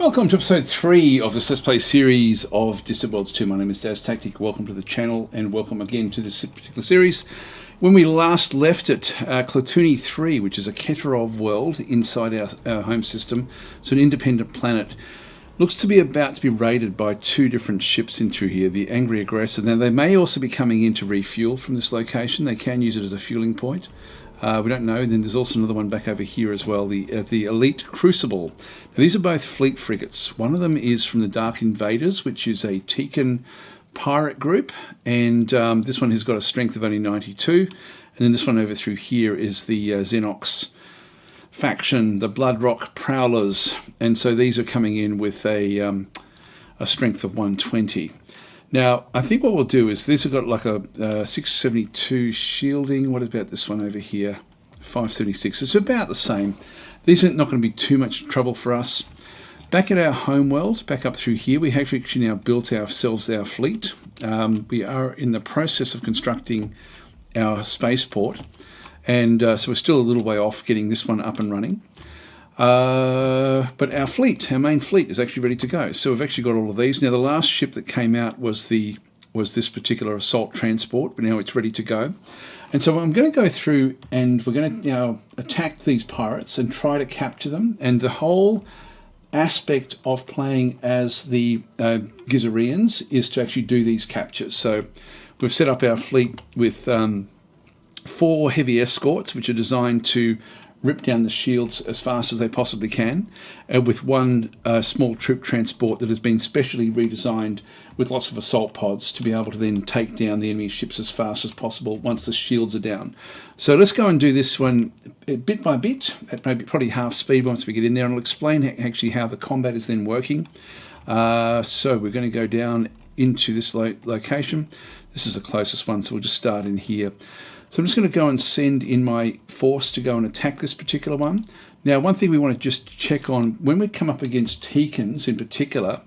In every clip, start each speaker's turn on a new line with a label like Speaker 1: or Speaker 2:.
Speaker 1: Welcome to episode 3 of this Let's Play series of Distant Worlds 2. My name is DasTactic. Welcome to the channel and welcome again to this particular series. When we last left it, Klaatuni 3, which is a Keterov world inside our home system, so an independent planet, looks to be about to be raided by 2 different ships into here, the Angry Aggressor. Now they may also be coming in to refuel from this location. They can use it as a fueling point. We don't know. Then there's also another one back over here as well, the Elite Crucible. Now, these are both fleet frigates. One of them is from the Dark Invaders, which is a Tekan pirate group, and this one has got a strength of only 92. And then this one over through here is the Xenox faction, the Bloodrock Prowlers, and so these are coming in with a strength of 120. Now, I think what we'll do is these have got like a 672 shielding. What about this one over here? 576. It's about the same. These are not going to be too much trouble for us. Back at our home world, back up through here, we have actually now built ourselves our fleet. We are in the process of constructing our spaceport, and so we're still a little way off getting this one up and running. But our fleet, our main fleet, is actually ready to go. So we've actually got all of these. Now the last ship that came out was this particular assault transport, but now it's ready to go. And so I'm going to go through and we're going to now attack these pirates and try to capture them. And the whole aspect of playing as the Gizureans is to actually do these captures. So we've set up our fleet with 4 heavy escorts, which are designed to rip down the shields as fast as they possibly can, with 1 small troop transport that has been specially redesigned with lots of assault pods to be able to then take down the enemy ships as fast as possible once the shields are down. So let's go and do this one bit by bit, at maybe probably half speed once we get in there, and I'll explain actually how the combat is then working. So we're going to go down into this location. This is the closest one, so we'll just start in here. So I'm just going to go and send in my force to go and attack this particular one. Now, one thing we want to just check on, when we come up against Tekans in particular,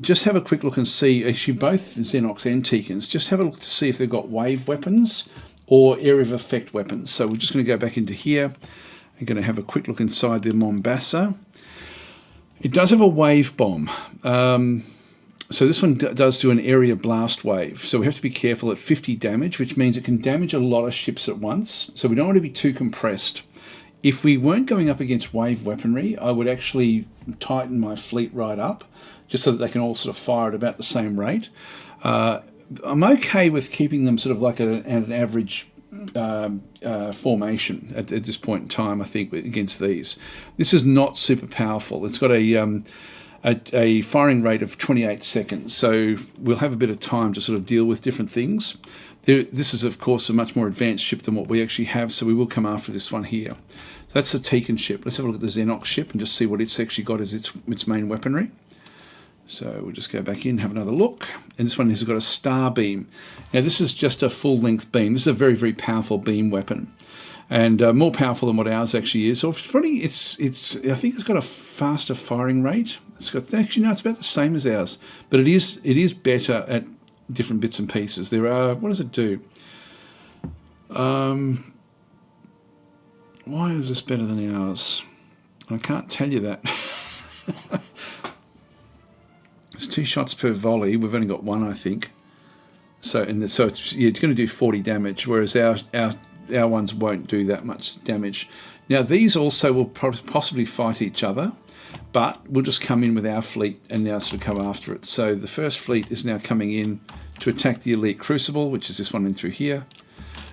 Speaker 1: just have a quick look and see, actually both Xenox and Tekans, just have a look to see if they've got wave weapons or area of effect weapons. So we're just going to go back into here. I'm going to have a quick look inside the Mombasa. It does have a wave bomb. So this one does do an area blast wave. So we have to be careful at 50 damage, which means it can damage a lot of ships at once. So we don't want to be too compressed. If we weren't going up against wave weaponry, I would actually tighten my fleet right up, just so that they can all sort of fire at about the same rate. I'm okay with keeping them sort of like at an average formation at this point in time, I think, against these. This is not super powerful. It's got a firing rate of 28 seconds, so we'll have a bit of time to sort of deal with different things. This is, of course, a much more advanced ship than what we actually have, so we will come after this one here. So that's the Tekan ship. Let's have a look at the Xenox ship and just see what it's actually got as its main weaponry. So we'll just go back in, have another look. And this one has got a star beam. Now this is just a full-length beam. This is a very, very powerful beam weapon, and more powerful than what ours actually is. So it's probably, I think it's got a faster firing rate. It's got, actually no, it's about the same as ours, but it is better at different bits and pieces. There are, what does it do? Why is this better than ours? I can't tell you that. It's 2 shots per volley. We've only got 1, I think. So it's going to do 40 damage, whereas our ones won't do that much damage. Now these also will possibly fight each other, but we'll just come in with our fleet and now sort of come after it. So the first fleet is now coming in to attack the Elite Crucible, which is this one in through here.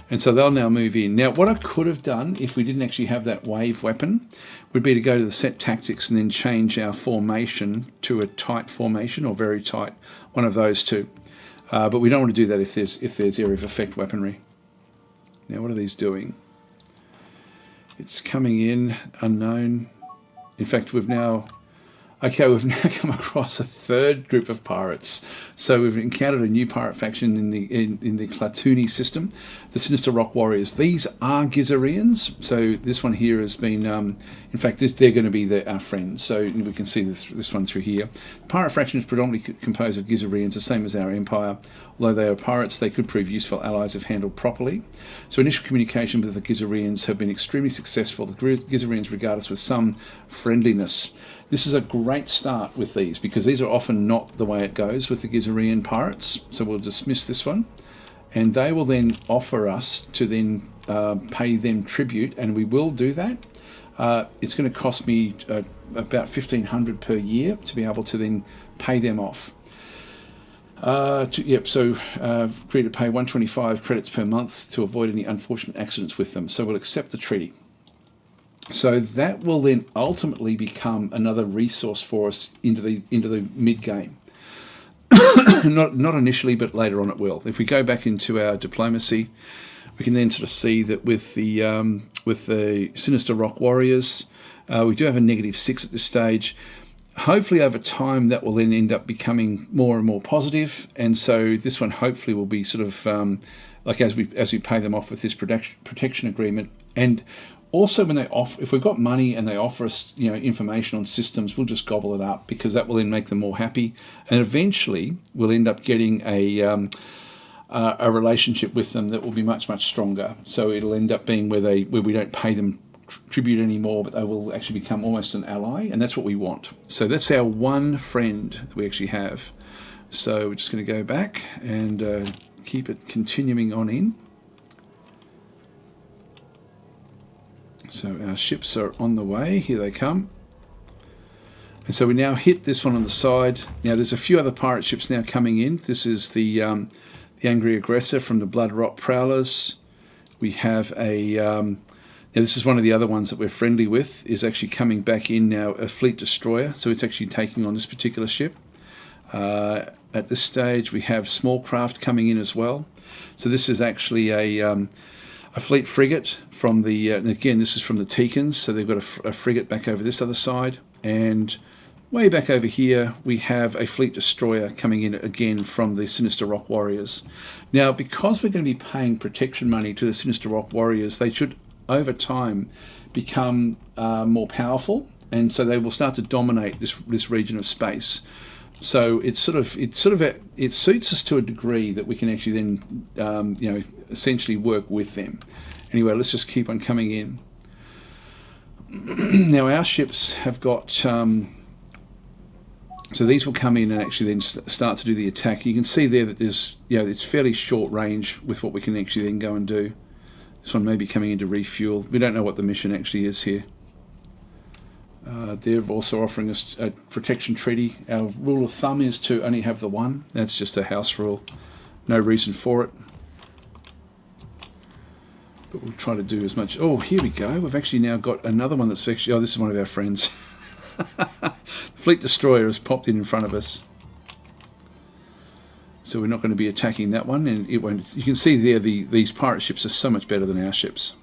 Speaker 1: And so they'll now move in. Now what I could have done if we didn't actually have that wave weapon would be to go to the set tactics and then change our formation to a tight formation or very tight, one of those 2. But we don't want to do that if there's area of effect weaponry. Now what are these doing? It's coming in, unknown. In fact, we've now come across a 3rd group of pirates. So we've encountered a new pirate faction in the Klaatuni system, the Sinister Rock Warriors. These are Gizureans. So this one here has been, in fact, they're going to be our friends. So we can see this one through here. The pirate faction is predominantly composed of Gizureans, the same as our empire. Although they are pirates, they could prove useful allies if handled properly. So initial communication with the Gizureans have been extremely successful. The Gizureans regard us with some friendliness. This is a great start with these, because these are often not the way it goes with the Gizurean pirates. So we'll dismiss this one, and they will then offer us to then pay them tribute, and we will do that. It's going to cost me about 1,500 per year to be able to then pay them off. Agree to pay 125 credits per month to avoid any unfortunate accidents with them. So we'll accept the treaty. So that will then ultimately become another resource for us into the mid game. not initially, but later on it will. If we go back into our diplomacy, we can then sort of see that with the Sinister Rock Warriors, we do have a -6 at this stage. Hopefully over time that will then end up becoming more and more positive, and so this one hopefully will be sort of like as we pay them off with this protection agreement. And also when they offer, if we've got money and they offer us information on systems, we'll just gobble it up, because that will then make them more happy, and eventually we'll end up getting a relationship with them that will be much stronger. So it'll end up being where we don't pay them tribute anymore, but they will actually become almost an ally, and that's what we want. So that's our one friend that we actually have. So we're just going to go back and keep it continuing on in. So our ships are on the way. Here they come. And so we now hit this one on the side. Now there's a few other pirate ships now coming in. This is the Angry Aggressor from the Blood Rot Prowlers. We have now this is one of the other ones that we're friendly with, is actually coming back in now, a fleet destroyer. So it's actually taking on this particular ship. At this stage we have small craft coming in as well. So this is actually a fleet frigate from the, again this is from the Teekans, so they've got a frigate back over this other side. And way back over here we have a fleet destroyer coming in again from the Sinister Rock Warriors. Now because we're going to be paying protection money to the Sinister Rock Warriors, they should over time become more powerful, and so they will start to dominate this region of space. So it suits us to a degree that we can actually then essentially work with them. Anyway, let's just keep on coming in. Now our ships have got so these will come in and actually then start to do the attack. You can see there that there's it's fairly short range with what we can actually then go and do. This one may be coming in to refuel. We don't know what the mission actually is here. They're also offering us a protection treaty. Our rule of thumb is to only have the one. That's just a house rule. No reason for it. But we'll try to do as much. Oh, here we go. We've actually now got another one that's actually... Oh, this is one of our friends. Fleet Destroyer has popped in front of us. So we're not going to be attacking that one, and it won't. You can see there these pirate ships are so much better than our ships.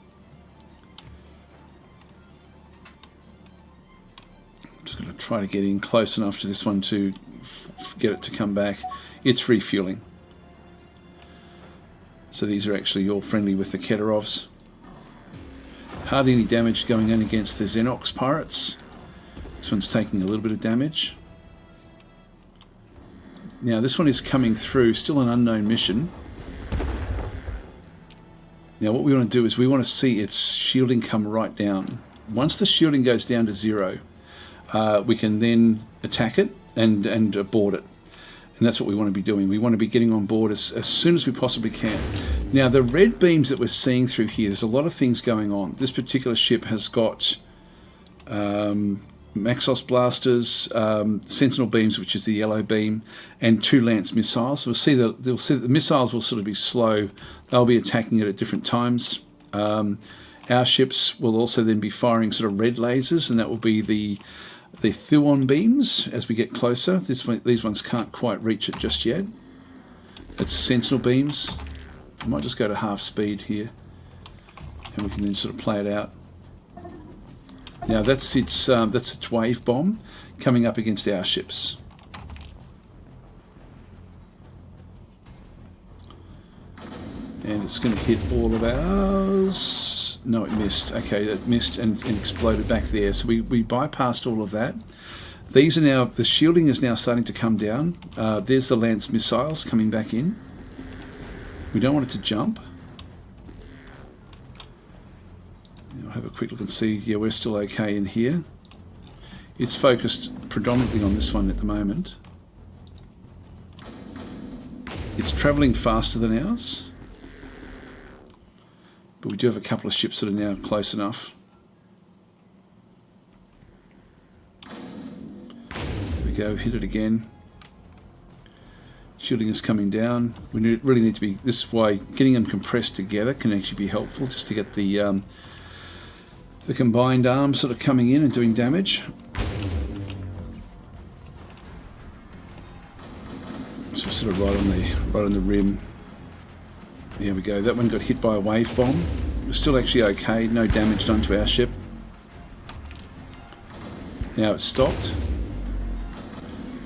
Speaker 1: I'm just going to try to get in close enough to this one to get it to come back. It's refueling. So these are actually all friendly with the Keterovs. Hardly any damage going on against the Xenox pirates. This one's taking a little bit of damage. Now this one is coming through, still an unknown mission. Now what we want to do is we want to see its shielding come right down. Once the shielding goes down to 0, we can then attack it and board it. And that's what we want to be doing. We want to be getting on board as soon as we possibly can. Now the red beams that we're seeing through here, there's a lot of things going on. This particular ship has got Maxos blasters, sentinel beams, which is the yellow beam, and 2 lance missiles. We'll see that the missiles will sort of be slow. They'll be attacking it at different times. Our ships will also then be firing sort of red lasers, and that will be the Thuon beams as we get closer. These ones can't quite reach it just yet. It's sentinel beams. I might just go to half speed here, and we can then sort of play it out. Now that's its wave bomb coming up against our ships. And it's going to hit all of ours. No, it missed. Okay, it missed and exploded back there. So we bypassed all of that. These are now, the shielding is now starting to come down. There's the lance missiles coming back in. We don't want it to jump. I'll have a quick look and see. Yeah, we're still okay in here. It's focused predominantly on this one at the moment. It's travelling faster than ours, but we do have a couple of ships that are now close enough. There we go, hit it again. Shielding is coming down. We really need to be, this is why getting them compressed together can actually be helpful, just to get the combined arms sort of coming in and doing damage. So we're sort of right on the rim. There we go. That one got hit by a wave bomb. We're still actually okay. No damage done to our ship. Now it's stopped.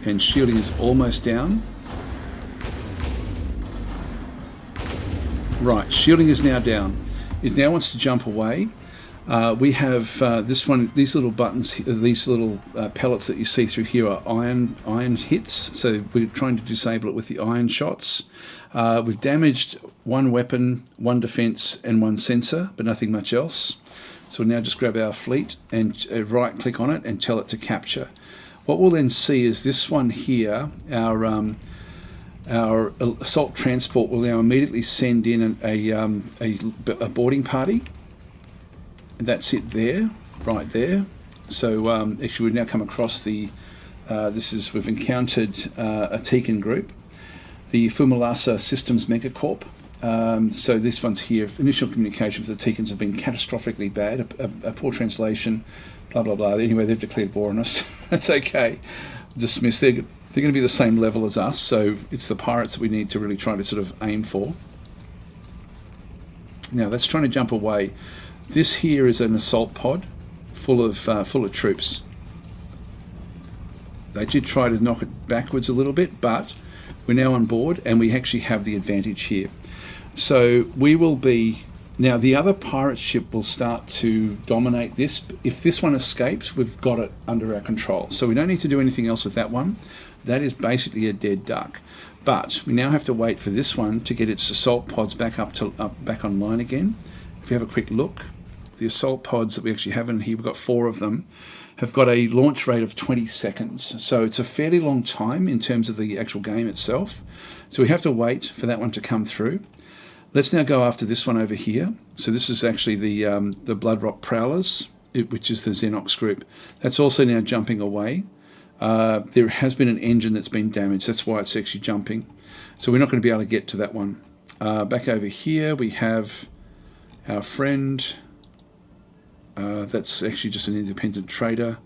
Speaker 1: And shielding is almost down. Right, shielding is now down. It now wants to jump away. We have this one. These little buttons, these little pellets that you see through here are iron hits. So we're trying to disable it with the iron shots. We've damaged one weapon, one defense, and one sensor, but nothing much else. So we'll now just grab our fleet and right-click on it and tell it to capture. What we'll then see is this one here, our assault transport will now immediately send in a boarding party. And that's it there, right there. So actually we've now come across we've encountered a Tekin group, the Fumalasa Systems Megacorp. So this one's here. Initial communications with the Tekins have been catastrophically bad. A poor translation, blah, blah, blah. Anyway, they've declared war on us. That's okay. Dismiss. They're going to be the same level as us, so it's the pirates that we need to really try to sort of aim for. Now, that's trying to jump away. This here is an assault pod full of troops. They did try to knock it backwards a little bit, but we're now on board and we actually have the advantage here. So we will be... Now the other pirate ship will start to dominate this. If this one escapes, we've got it under our control. So we don't need to do anything else with that one. That is basically a dead duck. But we now have to wait for this one to get its assault pods back back online again. If you have a quick look, the assault pods that we actually have in here, we've got 4 of them, have got a launch rate of 20 seconds. So it's a fairly long time in terms of the actual game itself. So we have to wait for that one to come through. Let's now go after this one over here. So this is actually the Bloodrock Prowlers, which is the Xenox group. That's also now jumping away. There has been an engine that's been damaged. That's why it's actually jumping. So we're not going to be able to get to that one. Back over here we have our friend. That's actually just an independent trader.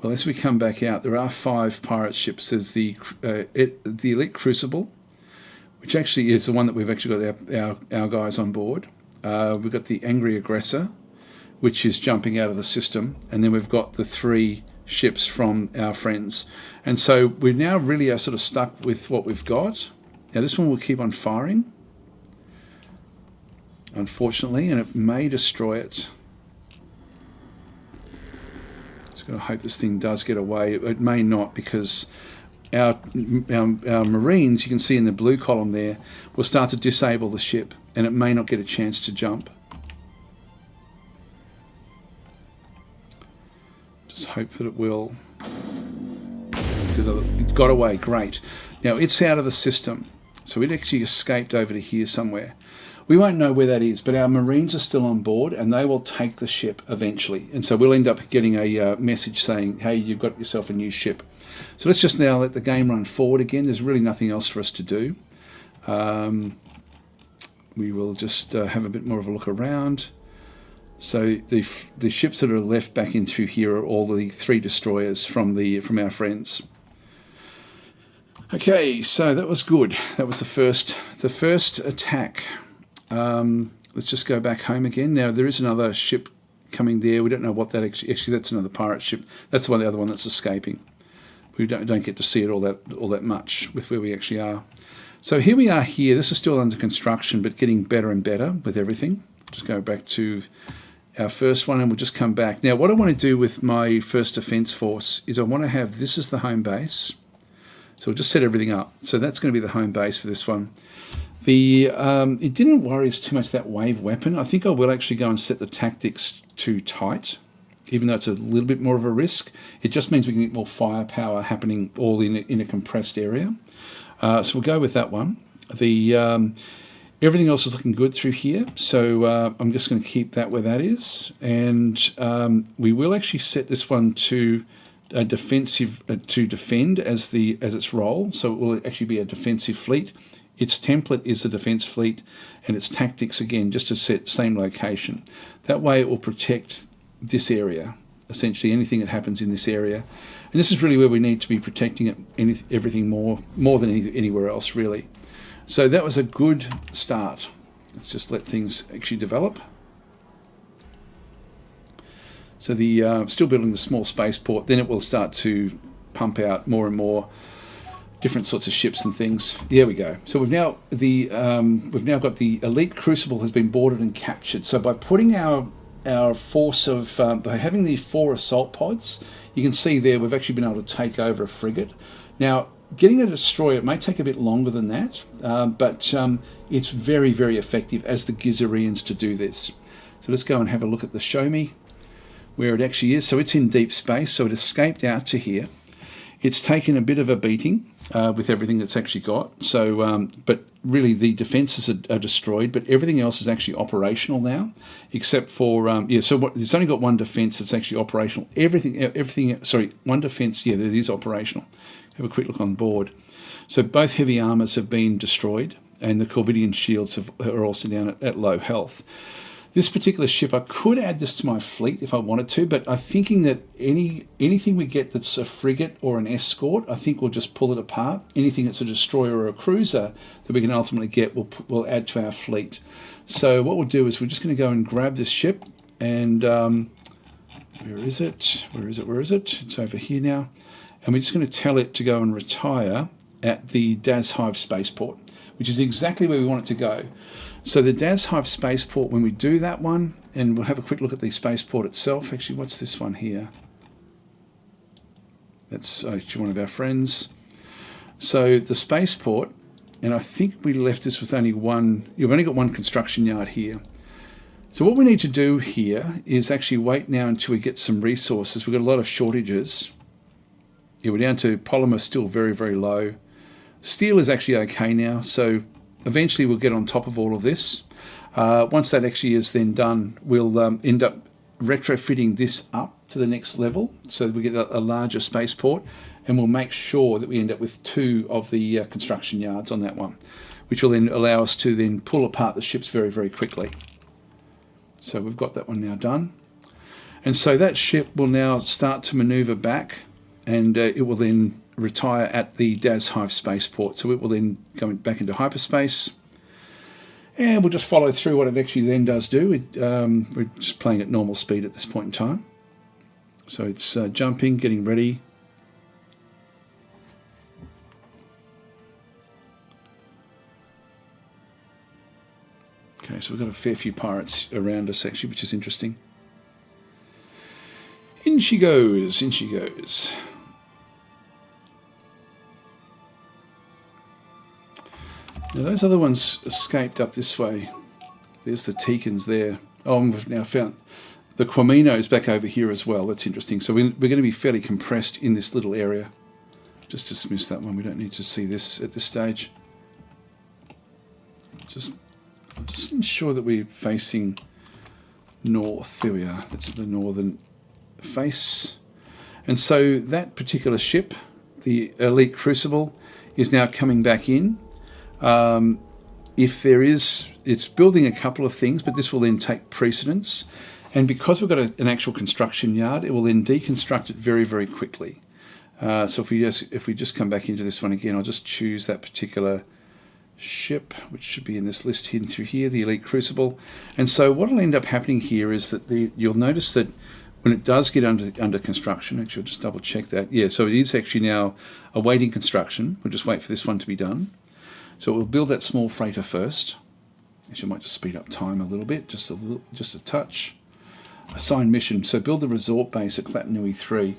Speaker 1: Well, as we come back out, there are 5 pirate ships. There's the Elite Crucible, which actually is the one that we've actually got our guys on board. We've got the Angry Aggressor, which is jumping out of the system. And then we've got the 3 ships from our friends. And so we now really are sort of stuck with what we've got. Now this one will keep on firing, unfortunately, and it may destroy it. Just got to hope this thing does get away. It may not, because our Marines, you can see in the blue column there, will start to disable the ship, and it may not get a chance to jump. Just hope that it will, because it got away. Great. Now it's out of the system, so it actually escaped over to here somewhere. We won't know where that is, but our Marines are still on board and they will take the ship eventually. And so we'll end up getting a message saying, hey, you've got yourself a new ship. So let's just now let the game run forward again. There's really nothing else for us to do. We will just have a bit more of a look around. So the ships that are left back in through here are all the 3 destroyers from our friends. Okay, so that was good. That was the first attack. Let's just go back home again. Now there is another ship coming there. We don't know what that actually that's another pirate ship. That's the other one that's escaping. We don't get to see it all that much with where we actually are. So here we are here. This is still under construction, but getting better and better with everything. Just go back to our first one and we'll just come back. Now what I want to do with my first defense force is I want to have this as the home base. So we'll just set everything up. So that's going to be the home base for this one. It didn't worry us too much, that wave weapon. I think I will actually go and set the tactics to tight. even though it's a little bit more of a risk. It just means we can get more firepower happening all in a compressed area. So we'll go with that one. Everything else is looking good through here, so I'm just going to keep that where that is, and we will actually set this one to a defensive to defend as its role. So it will actually be a defensive fleet. Its template is the defense fleet, and its tactics again just to set same location. That way it will protect this area, essentially anything that happens in this area. And this is really where we need to be protecting it, everything more than anywhere else really. So that was a good start. Let's just let things actually develop. So still building the small spaceport, then it will start to pump out more and more different sorts of ships and things. There we go. So we've now got the elite crucible has been boarded and captured. So by putting our force of by having the 4 assault pods, you can see there we've actually been able to take over a frigate. Now, getting a destroyer, it may take a bit longer than that, but it's very, very effective as the Gizureans to do this. So let's go and have a look at the show me where it actually is. So it's in deep space, so it escaped out to here. It's taken a bit of a beating with everything that's actually got. So, but really the defences are destroyed, but everything else is actually operational now, except for, it's only got one defence that's actually operational. One defence, that is operational. Have a quick look on board. So both heavy armours have been destroyed, and the Corvidian shields are also down at low health. This particular ship, I could add this to my fleet if I wanted to, but I'm thinking that anything we get that's a frigate or an escort, I think we'll just pull it apart. Anything that's a destroyer or a cruiser that we can ultimately get, we'll add to our fleet. So what we'll do is we're just going to go and grab this ship, and where is it? It's over here now. And we're just going to tell it to go and retire at the hive Spaceport, which is exactly where we want it to go. So the hive Spaceport, when we do that one, and we'll have a quick look at the Spaceport itself. Actually, what's this one here? That's actually one of our friends. So the Spaceport, and I think we left this with only one. You've only got one construction yard here. So what we need to do here is actually wait now until we get some resources. We've got a lot of shortages. We're down to polymer, still very, very low. Steel is actually okay now, so eventually we'll get on top of all of this. Once that actually is then done, we'll end up retrofitting this up to the next level so that we get a larger spaceport, and we'll make sure that we end up with 2 of the construction yards on that one, which will then allow us to then pull apart the ships very, very quickly. So we've got that one now done. And so that ship will now start to maneuver back, and it will then retire at the hive Spaceport. So it will then go back into hyperspace, and we'll just follow through what it actually then does do. We're just playing at normal speed at this point in time. So it's jumping, getting ready. Okay, so we've got a fair few pirates around us actually, which is interesting. In she goes, in she goes. Now those other ones escaped up this way. There's the Teekans there. Oh, and we've now found the Quaminos back over here as well. That's interesting. So we're going to be fairly compressed in this little area. Just dismiss that one. We don't need to see this at this stage. Just ensure that we're facing north. There we are. That's the northern face. And so that particular ship, the Elite Crucible, is now coming back in. If there is, it's building a couple of things, but this will then take precedence. And because we've got an actual construction yard, it will then deconstruct it very, very quickly. So if we just come back into this one again, I'll just choose that particular ship, which should be in this list hidden through here, the Elite Crucible. And so what will end up happening here is that you'll notice that when it does get under construction, actually I'll just double check that. Yeah, so it is actually now awaiting construction. We'll just wait for this one to be done. So we'll build that small freighter first. Actually, I might just speed up time a little bit, just a touch. Assign mission. So build the resort base at Clatanui 3.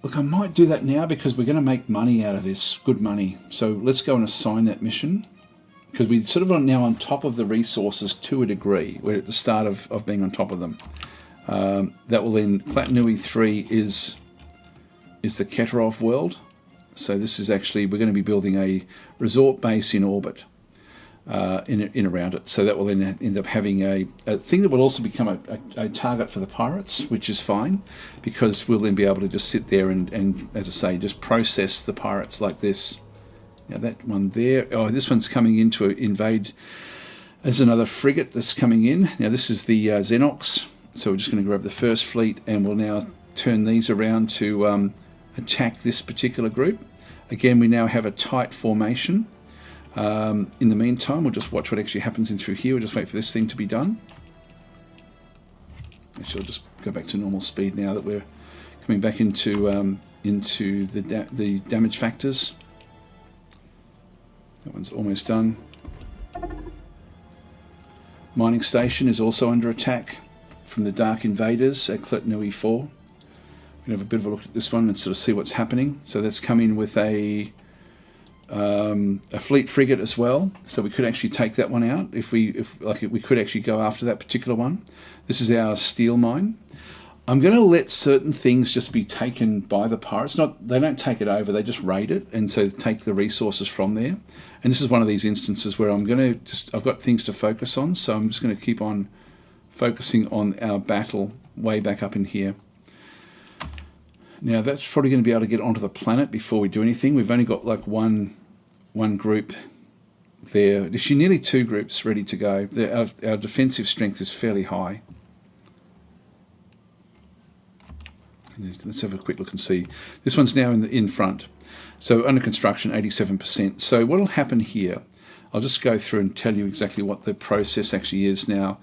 Speaker 1: Look, I might do that now because we're going to make money out of this, good money. So let's go and assign that mission. because we're sort of now on top of the resources to a degree. We're at the start of being on top of them. That will then, Klatnui 3 is the Keterov world. So this is actually, we're going to be building a resort base in orbit in around it. So that will then end up having a thing that will also become a target for the pirates, which is fine, because we'll then be able to just sit there and as I say, just process the pirates like this. Now that one there, oh, this one's coming in to invade. There's another frigate that's coming in. Now this is the Xenox. So we're just going to grab the first fleet, and we'll now turn these around to attack this particular group. Again, we now have a tight formation. In the meantime, we'll just watch what actually happens in through here. We'll just wait for this thing to be done. Actually, I'll just go back to normal speed now that we're coming back into the damage factors. That one's almost done. Mining station is also under attack from the Dark Invaders at Klatnui 4. We're going to have a bit of a look at this one and sort of see what's happening. So that's come in with a fleet frigate as well. So we could actually take that one out if we could actually go after that particular one. This is our steel mine. I'm going to let certain things just be taken by the pirates. They don't take it over, they just raid it, and so take the resources from there. And this is one of these instances where I've got things to focus on, so I'm just going to keep on focusing on our battle way back up in here. Now that's probably going to be able to get onto the planet before we do anything. We've only got like one group there. Actually, nearly two groups ready to go. Our defensive strength is fairly high. Let's have a quick look and see. This one's now in front. So under construction, 87%. So what will happen here, I'll just go through and tell you exactly what the process actually is now.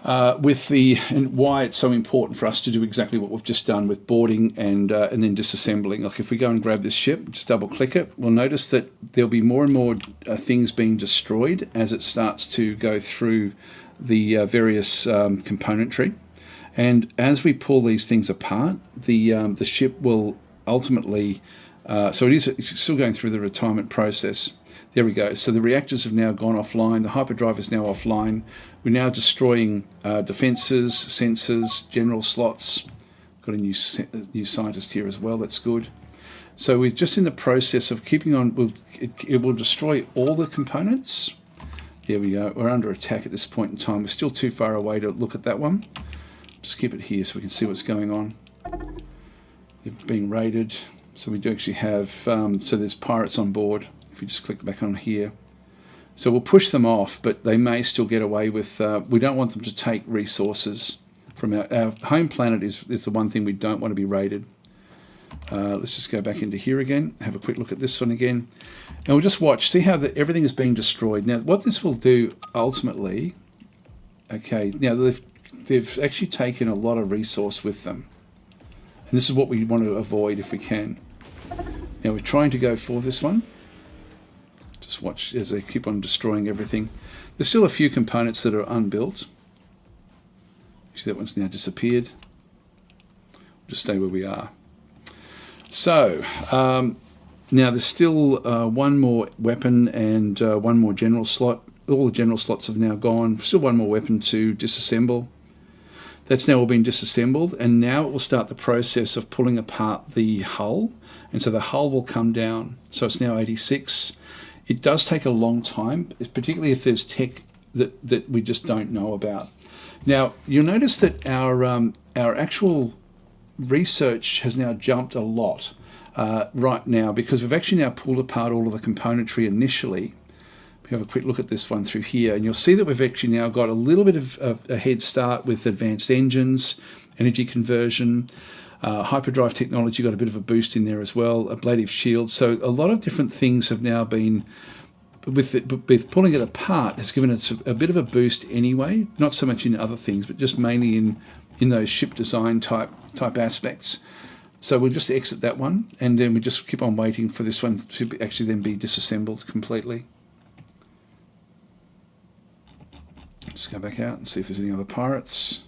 Speaker 1: And why it's so important for us to do exactly what we've just done with boarding and then disassembling. Like if we go and grab this ship, just double click it, we'll notice that there'll be more and more things being destroyed as it starts to go through the various componentry. And as we pull these things apart, the ship will ultimately, so it's still going through the retirement process. There we go. So the reactors have now gone offline. The hyperdrive is now offline. We're now destroying defenses, sensors, general slots. Got a new scientist here as well. That's good. So we're just in the process of keeping on. It will destroy all the components. There we go. We're under attack at this point in time. We're still too far away to look at that one. Just keep it here so we can see what's going on. They're being raided. So we do actually have, so there's pirates on board. If you just click back on here. So we'll push them off, but they may still get away with, we don't want them to take resources from our home planet is the one thing we don't want to be raided. Let's just go back into here again, have a quick look at this one again. And we'll just watch, see how everything is being destroyed. Now what this will do ultimately, okay, now they've actually taken a lot of resource with them. And this is what we want to avoid if we can. Now we're trying to go for this one. Just watch as they keep on destroying everything. There's still a few components that are unbuilt. You see that one's now disappeared. We'll just stay where we are. So now there's still one more weapon and one more general slot. All the general slots have now gone. Still one more weapon to disassemble. That's now all been disassembled, and now it will start the process of pulling apart the hull. And so the hull will come down. So it's now 86. It does take a long time, particularly if there's tech that we just don't know about. Now, you'll notice that our actual research has now jumped a lot right now, because we've actually now pulled apart all of the componentry initially. We have a quick look at this one through here, and you'll see that we've actually now got a little bit of a head start with advanced engines, energy conversion, hyperdrive technology got a bit of a boost in there as well, ablative shields. So a lot of different things have now been, with pulling it apart, has given us a bit of a boost anyway, not so much in other things, but just mainly in those ship design type aspects. So we'll just exit that one, and then we just keep on waiting for this one to actually then be disassembled completely. Just go back out and see if there's any other pirates.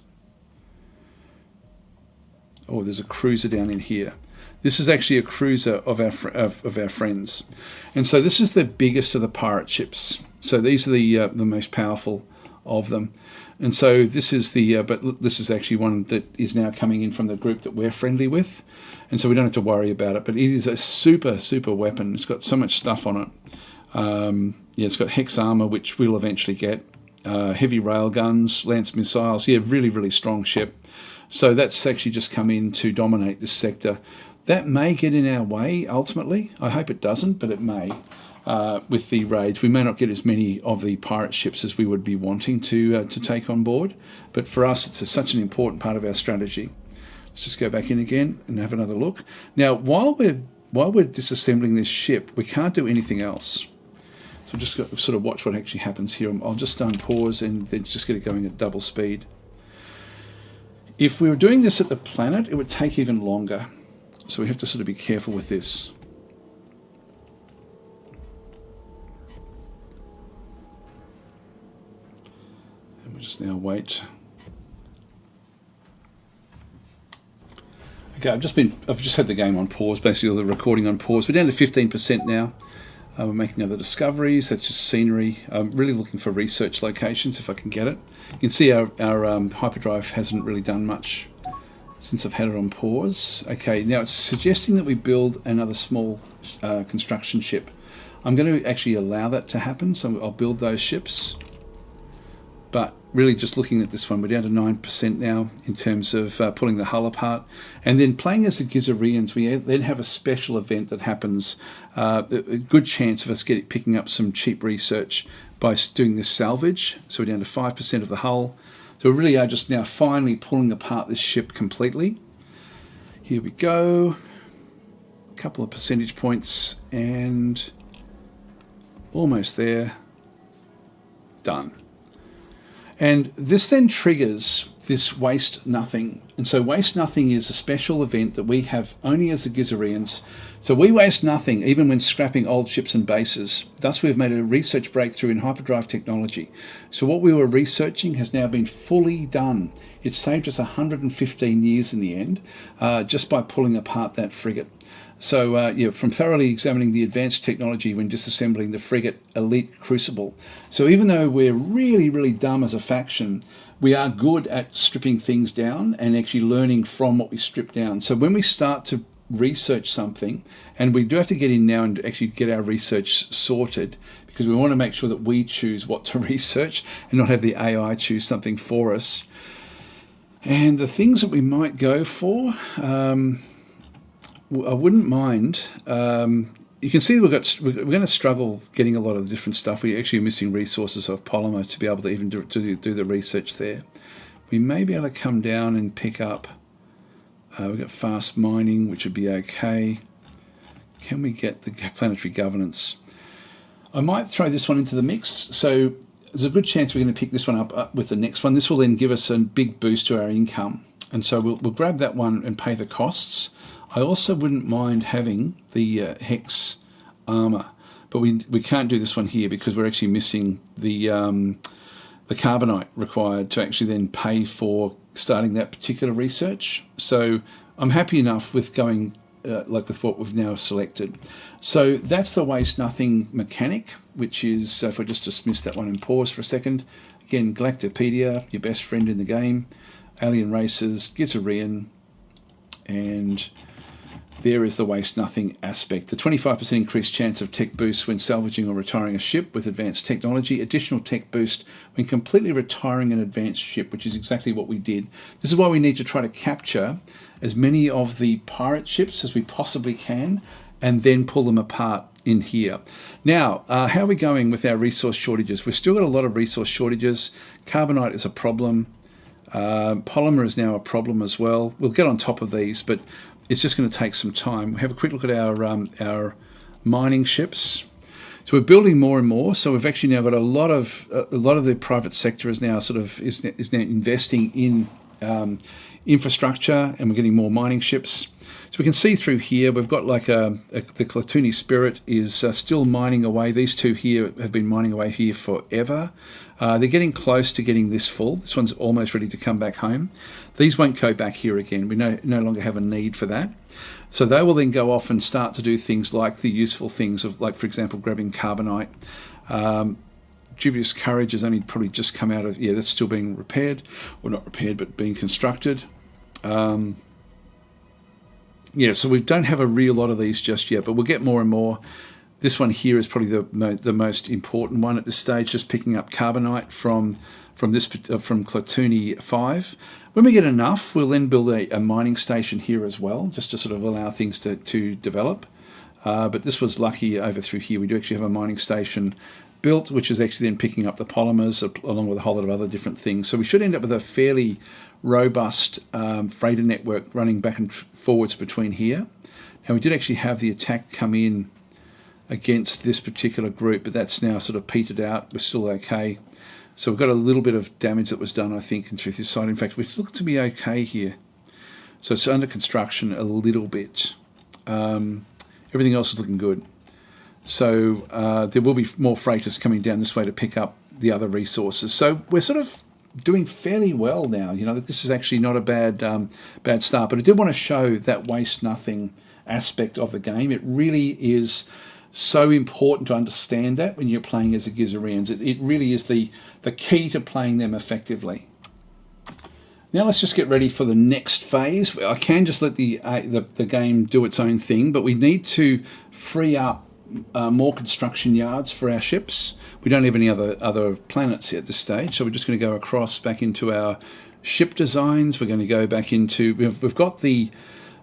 Speaker 1: Oh, there's a cruiser down in here. This is actually a cruiser of our friends. And so this is the biggest of the pirate ships. So these are the most powerful of them. And so this is but this is actually one that is now coming in from the group that we're friendly with. And so we don't have to worry about it. But it is a super, super weapon. It's got so much stuff on it. It's got hex armor, which we'll eventually get. Heavy rail guns, lance missiles. Yeah, really, really strong ship. So that's actually just come in to dominate this sector. That may get in our way ultimately. I hope it doesn't, but it may. With the raids, we may not get as many of the pirate ships as we would be wanting to take on board. But for us, it's such an important part of our strategy. Let's just go back in again and have another look. Now, while we're disassembling this ship, we can't do anything else. So just got to sort of watch what actually happens here. I'll just unpause and then just get it going at double speed. If we were doing this at the planet, it would take even longer. So we have to sort of be careful with this. And we just now wait. Okay, I've just had the game on pause, basically the recording on pause. We're down to 15% now. We're making other discoveries. That's just scenery. I'm really looking for research locations if I can get it. You can see our hyperdrive hasn't really done much since I've had it on pause. Okay, now it's suggesting that we build another small construction ship. I'm going to actually allow that to happen, so I'll build those ships. But really just looking at this one, we're down to 9% now in terms of pulling the hull apart. And then playing as the Gizureans, we then have a special event that happens, a good chance of us picking up some cheap research by doing this salvage. So we're down to 5% of the hull. So we really are just now finally pulling apart this ship completely. Here we go. A couple of percentage points and almost there. Done. And this then triggers this waste nothing. And so waste nothing is a special event that we have only as the Gizureans. So we waste nothing even when scrapping old ships and bases. Thus we've made a research breakthrough in hyperdrive technology. So what we were researching has now been fully done. It saved us 115 years in the end, just by pulling apart that frigate. So from thoroughly examining the advanced technology when disassembling the frigate Elite Crucible. So even though we're really, really dumb as a faction, we are good at stripping things down and actually learning from what we strip down. So when we start to research something, and we do have to get in now and actually get our research sorted, because we want to make sure that we choose what to research and not have the AI choose something for us. And the things that we might go for, I wouldn't mind. You can see we're going to struggle getting a lot of the different stuff. We're actually missing resources of polymer to be able to even do the research there. We may be able to come down and pick up. We've got fast mining, which would be okay. Can we get the planetary governance? I might throw this one into the mix. So there's a good chance we're going to pick this one up with the next one. This will then give us a big boost to our income. And so we'll grab that one and pay the costs. I also wouldn't mind having the hex armor, but we can't do this one here because we're actually missing the carbonite required to actually then pay for starting that particular research. So I'm happy enough with going with what we've now selected. So that's the waste nothing mechanic, which is, if I just dismiss that one and pause for a second, again, Galactopedia, your best friend in the game, alien races, Gizurean, and there is the waste nothing aspect. The 25% increased chance of tech boost when salvaging or retiring a ship with advanced technology. Additional tech boost when completely retiring an advanced ship, which is exactly what we did. This is why we need to try to capture as many of the pirate ships as we possibly can and then pull them apart in here. Now, how are we going with our resource shortages? We've still got a lot of resource shortages. Carbonite is a problem. Polymer is now a problem as well. We'll get on top of these, but it's just going to take some time. We have a quick look at our mining ships. So we're building more and more. So we've actually now got a lot of the private sector is now is now investing in infrastructure, and we're getting more mining ships. So we can see through here we've got like the Klatuni Spirit is still mining away. These two here have been mining away here forever. They're getting close to getting this full. This one's almost ready to come back home. These won't go back here again. We no longer have a need for that. So they will then go off and start to do things like the useful things of, like, for example, grabbing carbonite. Dubious Courage has only probably just come out of, yeah, that's still being repaired. Or not repaired, but being constructed. Yeah, so we don't have a real lot of these just yet, but we'll get more and more. This one here is probably the most important one at this stage, just picking up carbonite from Clatoony 5. When we get enough, we'll then build a mining station here as well, just to sort of allow things to develop. But this was lucky over through here. We do actually have a mining station built, which is actually then picking up the polymers along with a whole lot of other different things. So we should end up with a fairly robust freighter network running back and forwards between here. Now we did actually have the attack come in against this particular group, but that's now sort of petered out. We're still okay. So we've got a little bit of damage that was done, I think, through this side. In fact, we look to be okay here. So it's under construction a little bit. Everything else is looking good. So there will be more freighters coming down this way to pick up the other resources. So we're sort of doing fairly well now. You know, this is actually not a bad start. But I did want to show that waste nothing aspect of the game. It really is so important to understand that when you're playing as the Gizureans. It really is the key to playing them effectively. Now let's just get ready for the next phase. I can just let the game do its own thing, but we need to free up more construction yards for our ships. We don't have any other planets at this stage, so we're just going to go across back into our ship designs. We're going to go back into, we've got the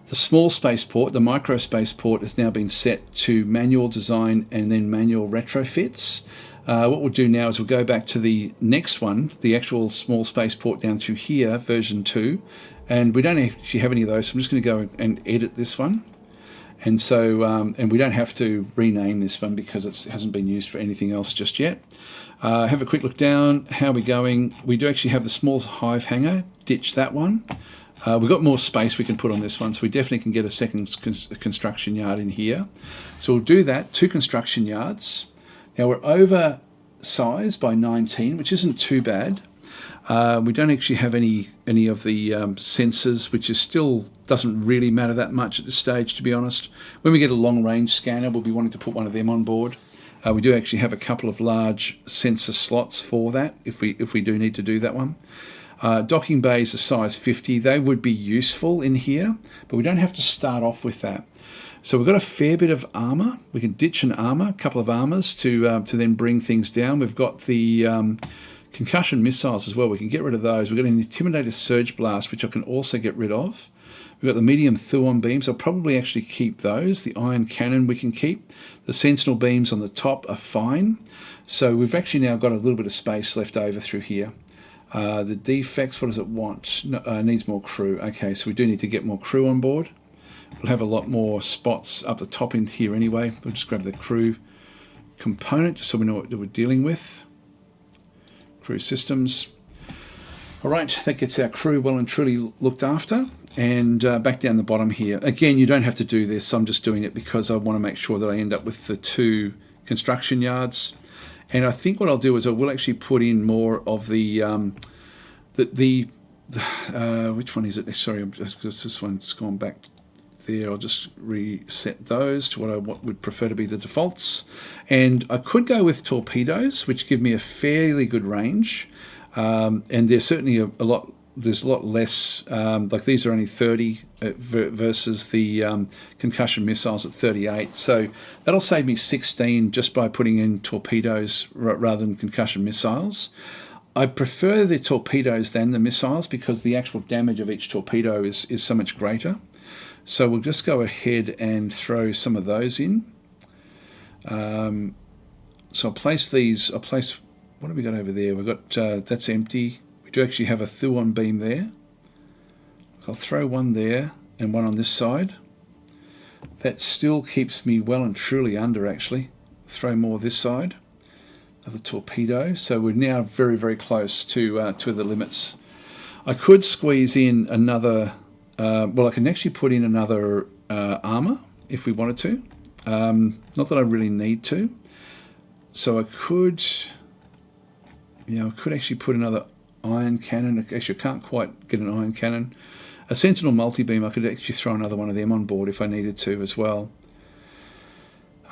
Speaker 1: small spaceport, the micro spaceport has now been set to manual design and then manual retrofits. What we'll do now is we'll go back to the next one, the actual small spaceport down through here, version 2, and we don't actually have any of those, so I'm just going to go and edit this one. And so, and we don't have to rename this one because it hasn't been used for anything else just yet. Have a quick look down. How are we going? We do actually have the small hive hangar. Ditch that one. We've got more space we can put on this one, so we definitely can get a second construction yard in here. So we'll do that. 2 construction yards. Now we're oversized by 19, which isn't too bad. We don't actually have any of the sensors, which is still doesn't really matter that much at this stage, to be honest. When we get a long-range scanner, we'll be wanting to put one of them on board. We do actually have a couple of large sensor slots for that, if we do need to do that one. Docking bays are size 50. They would be useful in here, but we don't have to start off with that. So we've got a fair bit of armor. We can ditch an armor, a couple of armors to then bring things down. We've got the concussion missiles as well. We can get rid of those. We've got an Intimidator Surge Blast, which I can also get rid of. We've got the medium Thuon beams. I'll probably actually keep those. The iron cannon we can keep. The sentinel beams on the top are fine. So we've actually now got a little bit of space left over through here. The defects, what does it want? No, needs more crew. Okay, so we do need to get more crew on board. We'll have a lot more spots up the top in here anyway. We'll just grab the crew component just so we know what we're dealing with. Crew systems. All right, that gets our crew well and truly looked after. And back down the bottom here. Again, you don't have to do this. I'm just doing it because I want to make sure that I end up with the 2 construction yards. And I think what I'll do is I will actually put in more of the which one is it? Sorry, this one's gone back there. I'll just reset those to what I would prefer to be the defaults. And I could go with torpedoes, which give me a fairly good range. And there's certainly there's a lot less, like these are only 30 versus the concussion missiles at 38. So that'll save me 16 just by putting in torpedoes rather than concussion missiles. I prefer the torpedoes than the missiles because the actual damage of each torpedo is so much greater. So we'll just go ahead and throw some of those in. So I'll place these, what have we got over there? We've got, that's empty. We do actually have a Thuon beam there. I'll throw one there and one on this side. That still keeps me well and truly under, actually. Throw more this side. Another torpedo. So we're now very, very close to the limits. I could squeeze in another, well, I can actually put in another armor if we wanted to. Not that I really need to. So I could, Yeah, I could actually put another iron cannon. Actually, I can't quite get an iron cannon. A Sentinel multi-beam, I could actually throw another one of them on board if I needed to as well.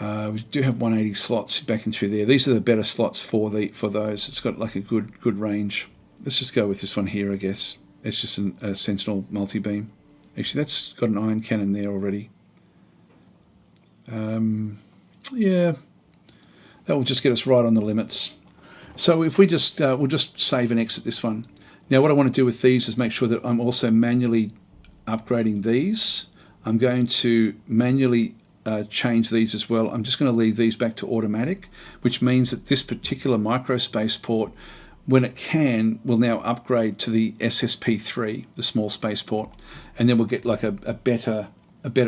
Speaker 1: We do have 180 slots back in through there. These are the better slots for those. It's got like a good range. Let's just go with this one here, I guess. It's just a Sentinel multi-beam. Actually, that's got an iron cannon there already. Yeah, that will just get us right on the limits. So if we just we'll just save and exit this one. Now what I want to do with these is make sure that I'm also manually upgrading these. I'm going to manually change these as well. I'm just going to leave these back to automatic, which means that this particular micro spaceport, when it can, will now upgrade to the SSP3, the small spaceport, and then we'll get like a better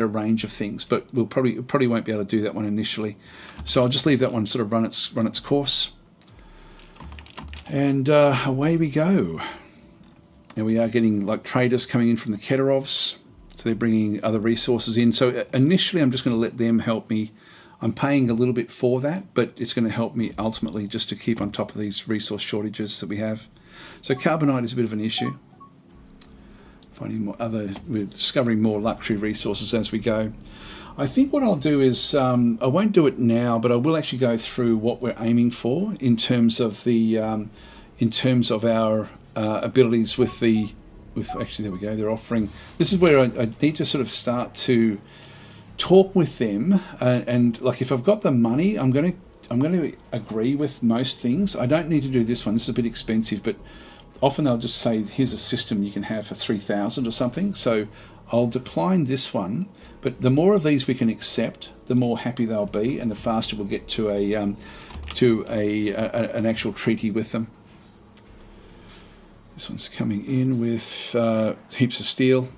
Speaker 1: range of things. But we'll probably won't be able to do that one initially. So I'll just leave that one sort of run its course, and away we go. And we are getting like traders coming in from the Keterovs. So they're bringing other resources in. So initially I'm just going to let them help me. I'm paying a little bit for that, but it's going to help me ultimately just to keep on top of these resource shortages that we have. So carbonite is a bit of an issue. We're discovering more luxury resources as we go. I think what I'll do is, I won't do it now, but I will actually go through what we're aiming for in terms of our abilities actually, there we go, they're offering. This is where I need to sort of start to talk with them, and like if I've got the money, I'm going to agree with most things. I don't need to do this one. This is a bit expensive, but often they'll just say, here's a system you can have for 3,000 or something. So I'll decline this one, but the more of these we can accept, the more happy they'll be, and the faster we'll get to an actual treaty with them. This one's coming in with heaps of steel.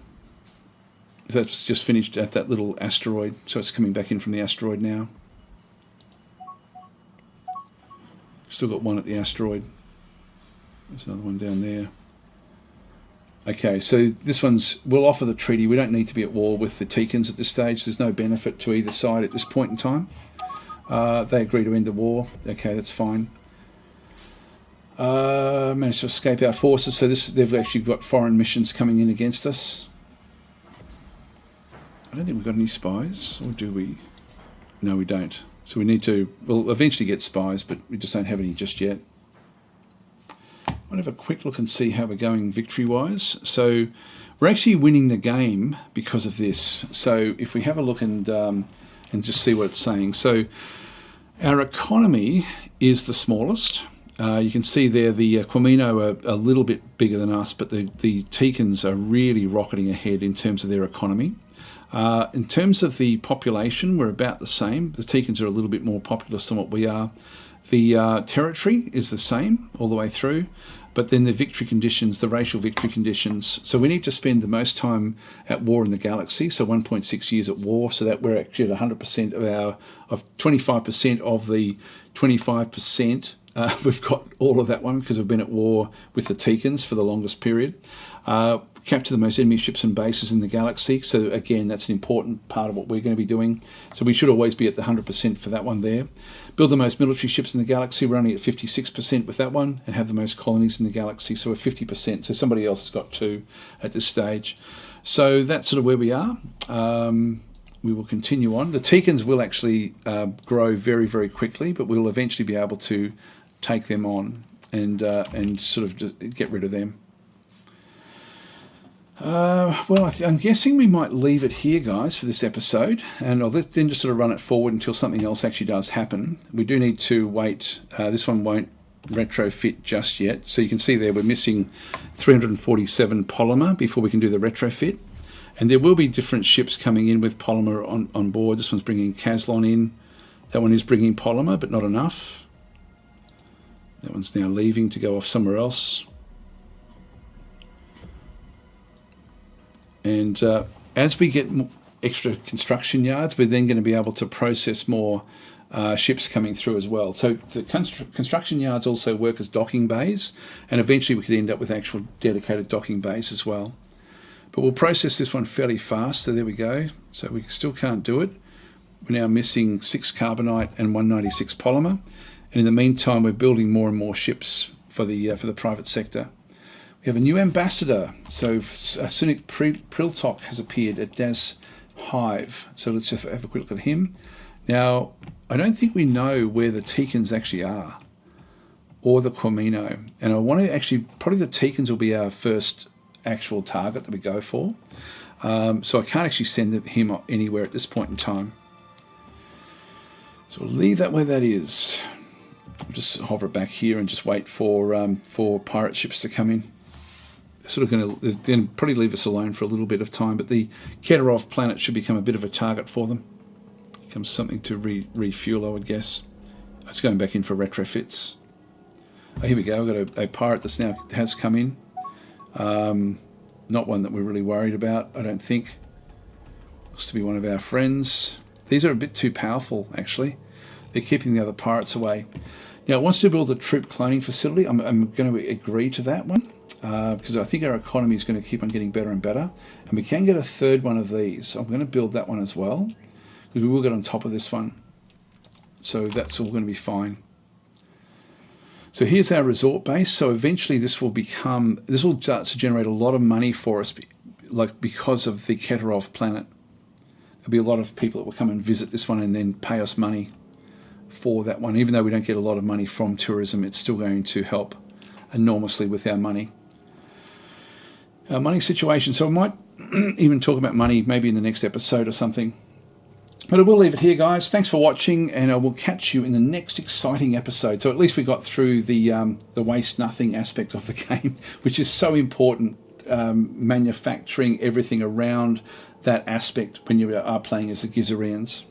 Speaker 1: That's just finished at that little asteroid, so it's coming back in from the asteroid now. Still got one at the asteroid. There's another one down there. Okay, so this we'll offer the treaty. We don't need to be at war with the Teekans at this stage. There's no benefit to either side at this point in time. They agree to end the war. Okay, that's fine. Managed to escape our forces, so they've actually got foreign missions coming in against us. I don't think we've got any spies, or do we? No, we don't. So we need to, we'll eventually get spies, but we just don't have any just yet. I'll have a quick look and see how we're going victory-wise. So we're actually winning the game because of this. So if we have a look and just see what it's saying. So our economy is the smallest. You can see there the Quamino are a little bit bigger than us, but the Teekans are really rocketing ahead in terms of their economy. In terms of the population, we're about the same. The Teekans are a little bit more populous than what we are. The territory is the same all the way through, but then the victory conditions, the racial victory conditions. So we need to spend the most time at war in the galaxy, so 1.6 years at war, so that we're actually at 100% of 25% of the 25%. We've got all of that one because we've been at war with the Teekans for the longest period. Capture the most enemy ships and bases in the galaxy. So again, that's an important part of what we're going to be doing. So we should always be at the 100% for that one there. Build the most military ships in the galaxy. We're only at 56% with that one, and have the most colonies in the galaxy. So we're 50%. So somebody else has got 2 at this stage. So that's sort of where we are. We will continue on. The Teekans will actually grow very, very quickly, but we'll eventually be able to take them on and sort of just get rid of them. Well, I'm guessing we might leave it here, guys, for this episode, and I'll then just sort of run it forward until something else actually does happen. We do need to wait. This one won't retrofit just yet, so you can see there we're missing 347 polymer before we can do the retrofit, and there will be different ships coming in with polymer on board. This one's bringing Caslon in. That one is bringing polymer, but not enough. That one's now leaving to go off somewhere else. And as we get extra construction yards, we're then going to be able to process more ships coming through as well. So the construction yards also work as docking bays, and eventually we could end up with actual dedicated docking bays as well. But we'll process this one fairly fast, so there we go. So we still can't do it. We're now missing 6 carbonite and 196 polymer. And in the meantime, we're building more and more ships for the private sector. We have a new ambassador. So Sunik Priltok has appeared at Das Hive. So let's just have a quick look at him. Now, I don't think we know where the Teekans actually are, or the Quamino. And I want to actually, probably the Teekans will be our first actual target that we go for. So I can't actually send him anywhere at this point in time. So we'll leave that where that is. I'll just hover it back here and just wait for pirate ships to come in. They're going to probably leave us alone for a little bit of time, but the Keterov planet should become a bit of a target for them. Becomes something to refuel, I would guess. It's going back in for retrofits. Oh, here we go. I've got a pirate that's now has come in. Not one that we're really worried about, I don't think. Looks to be one of our friends. These are a bit too powerful, actually. They're keeping the other pirates away. Now, it wants to build a troop cloning facility. I'm going to agree to that one because I think our economy is going to keep on getting better and better. And we can get a third one of these. So I'm going to build that one as well because we will get on top of this one. So that's all going to be fine. So here's our resort base. So eventually this will start to generate a lot of money for us, like because of the Keterov planet. There'll be a lot of people that will come and visit this one and then pay us money for that one. Even though we don't get a lot of money from tourism, it's still going to help enormously with our money. Our money situation. So I might even talk about money maybe in the next episode or something. But I will leave it here, guys. Thanks for watching, and I will catch you in the next exciting episode. So at least we got through the waste nothing aspect of the game, which is so important, manufacturing everything around that aspect when you are playing as the Gizureans.